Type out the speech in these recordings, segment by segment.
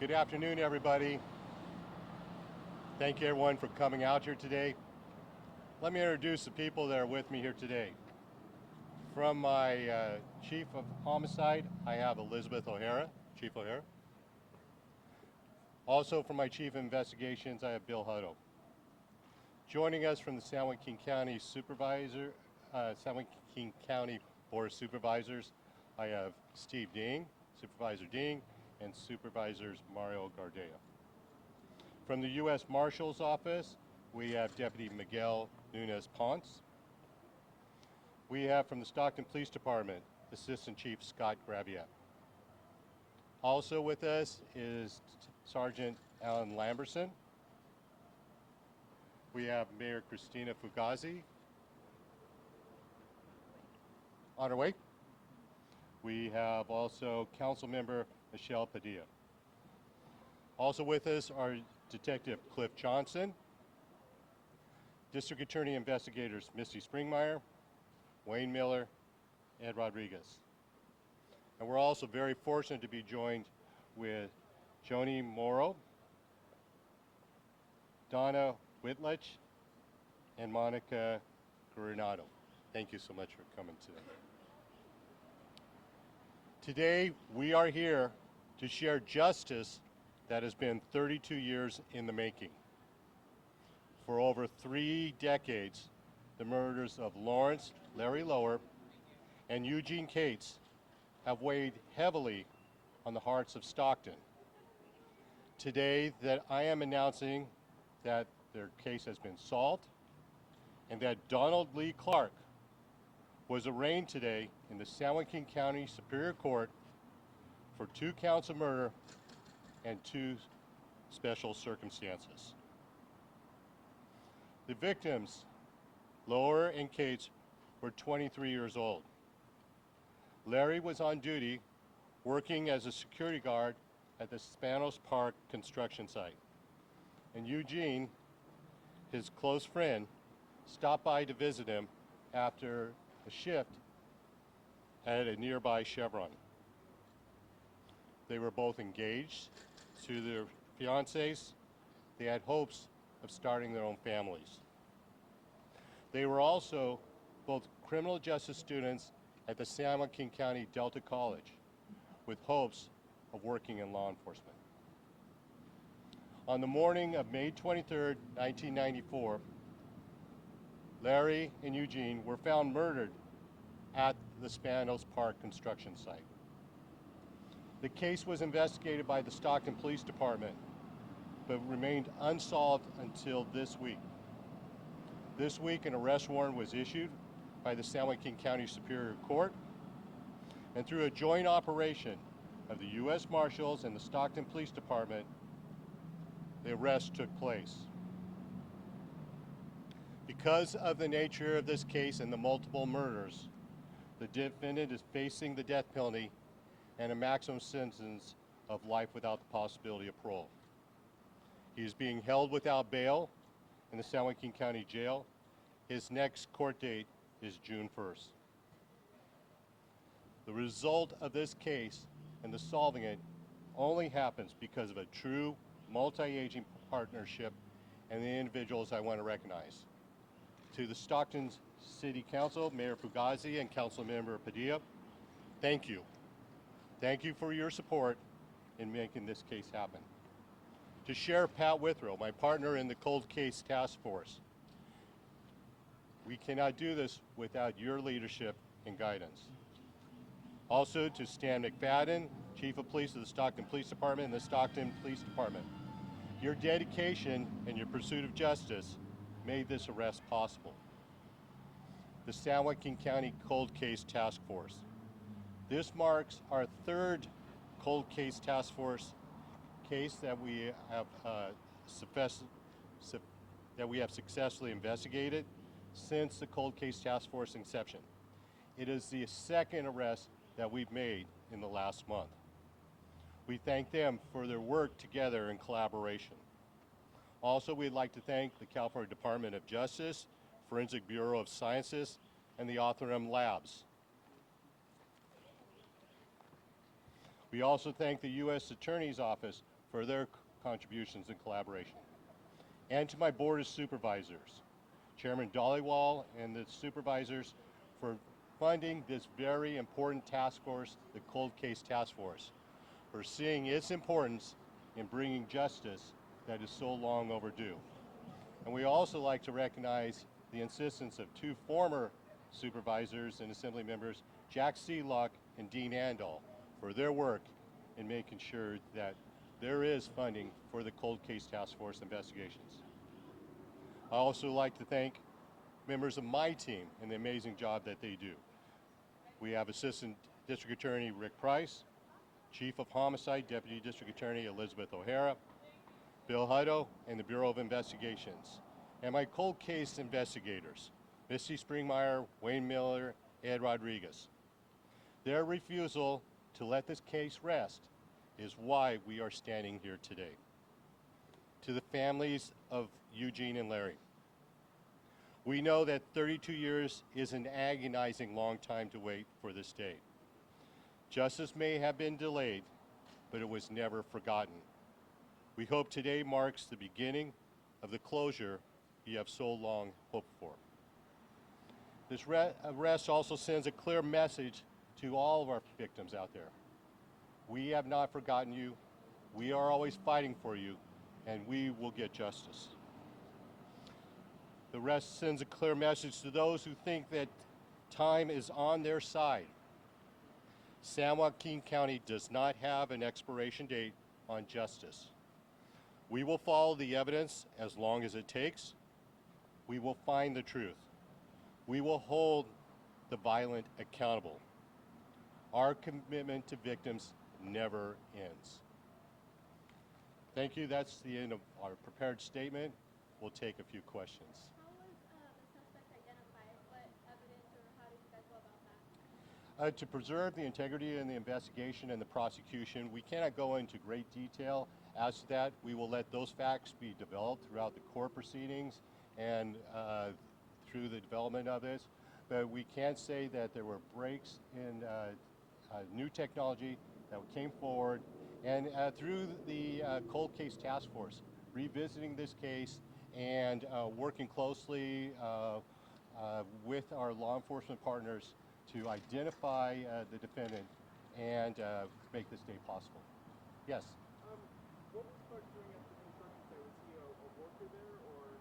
Good afternoon, everybody. Thank you, everyone, for coming out here today. Let me introduce the people that are with me here today. From my Chief of Homicide, I have Elizabeth O'Hara, Chief O'Hara. Also from my Chief of Investigations, I have Bill Hutto. Joining us from the San Joaquin County San Joaquin County Board of Supervisors, I have Steve Ding, Supervisor Ding, and Supervisors Mario Gardea. From the U.S. Marshal's Office, we have Deputy Miguel Nunez Ponce. We have from the Stockton Police Department, Assistant Chief Scott Graviette. Also with us is Sergeant Alan Lamberson. We have Mayor Christina Fugazi on her way. We have also Council Member Michelle Padilla. Also with us are Detective Cliff Johnson, District Attorney Investigators Misty Springmeyer, Wayne Miller, Ed Rodriguez. And we're also very fortunate to be joined with Joni Morrow, Donna Whitledge, and Monica Coronado. Thank you so much for coming today. Today, we are here to share justice that has been 32 years in the making. For over 3 decades, the murders of Lawrence Larry Lower and Eugene Cates have weighed heavily on the hearts of Stockton. Today, that I am announcing that their case has been solved and that Donald Lee Clark was arraigned today in the San Joaquin County Superior Court for 2 counts of murder and 2 special circumstances. The victims, Lower and Cates, were 23 years old. Larry was on duty working as a security guard at the Spanos Park construction site. And Eugene, his close friend, stopped by to visit him after a shift at a nearby Chevron. They were both engaged to their fiancés. They had hopes of starting their own families. They were also both criminal justice students at the San Joaquin County Delta College with hopes of working in law enforcement. On the morning of May 23rd, 1994, Larry and Eugene were found murdered at the Spanos Park construction site. The case was investigated by the Stockton Police Department, but remained unsolved until this week. This week, an arrest warrant was issued by the San Joaquin County Superior Court, and through a joint operation of the U.S. Marshals and the Stockton Police Department, the arrest took place. Because of the nature of this case and the multiple murders, the defendant is facing the death penalty and a maximum sentence of life without the possibility of parole. He is being held without bail in the San Joaquin County Jail. His next court date is June 1st. The result of this case and the solving it only happens because of a true multi-aging partnership and the individuals I want to recognize. To the Stockton City Council, Mayor Fugazi and Councilmember Padilla, thank you. Thank you for your support in making this case happen. To Sheriff Pat Withrow, my partner in the Cold Case Task Force, we cannot do this without your leadership and guidance. Also to Stan McFadden, Chief of Police of the Stockton Police Department and the Stockton Police Department. Your dedication and your pursuit of justice made this arrest possible. The San Joaquin County Cold Case Task Force. This marks our 3rd Cold Case Task Force case that we have successfully investigated since the Cold Case Task Force inception. It is the 2nd arrest that we've made in the last month. We thank them for their work together in collaboration. Also, we'd like to thank the California Department of Justice, Forensic Bureau of Sciences, and the Othram Labs. We also thank the U.S. Attorney's Office for their contributions and collaboration. And to my Board of Supervisors, Chairman Dollywall and the supervisors for funding this very important task force, the Cold Case Task Force, for seeing its importance in bringing justice that is so long overdue. And we also like to recognize the insistence of two former supervisors and assembly members, Jack Seelock and Dean Andall, for their work in making sure that there is funding for the Cold Case Task Force investigations. I also like to thank members of my team and the amazing job that they do. We have Assistant District Attorney Rick Price, Chief of Homicide Deputy District Attorney Elizabeth O'Hara, Bill Hutto, and the Bureau of Investigations, and my cold case investigators, Misty Springmeyer, Wayne Miller, Ed Rodriguez. Their refusal to let this case rest is why we are standing here today. To the families of Eugene and Larry, we know that 32 years is an agonizing long time to wait for this day. Justice may have been delayed, but it was never forgotten. We hope today marks the beginning of the closure you have so long hoped for. This arrest also sends a clear message to all of our victims out there. We have not forgotten you. We are always fighting for you, and we will get justice. The arrest sends a clear message to those who think that time is on their side. San Joaquin County does not have an expiration date on justice. We will follow the evidence as long as it takes. We will find the truth. We will hold the violent accountable. Our commitment to victims never ends. Thank you. That's the end of our prepared statement. We'll take a few questions. How was the suspect identified? What evidence or how did you guys go about that? To preserve the integrity in the investigation and the prosecution, we cannot go into great detail as to that. We will let those facts be developed throughout the court proceedings and through the development of this. But we can say that there were breaks in new technology that came forward, and through the Cold Case Task Force, revisiting this case and working closely with our law enforcement partners to identify the defendant and make this day possible. Yes? What was Clark doing at the construction site? Was he a worker there, or?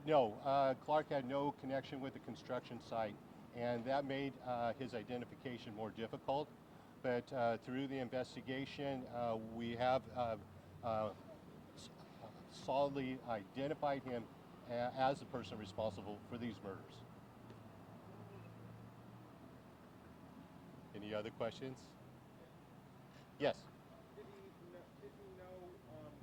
No, Clark had no connection with the construction site, and that made his identification more difficult. But through the investigation, we have solidly identified him as the person responsible for these murders. Any other questions? Yes? Did he know Lawrence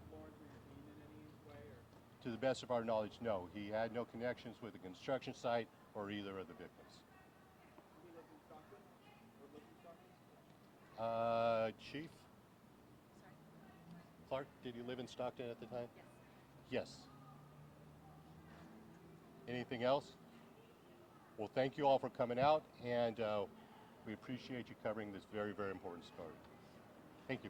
or Eugene in any way? Or? To the best of our knowledge, no. He had no connections with the construction site or either of the victims. Did he live in Stockton? Or lived in Stockton? Chief? Sorry. Clark, did you live in Stockton at the time? Yes. Yes. Anything else? Well, thank you all for coming out, and we appreciate you covering this very, very important story. Thank you.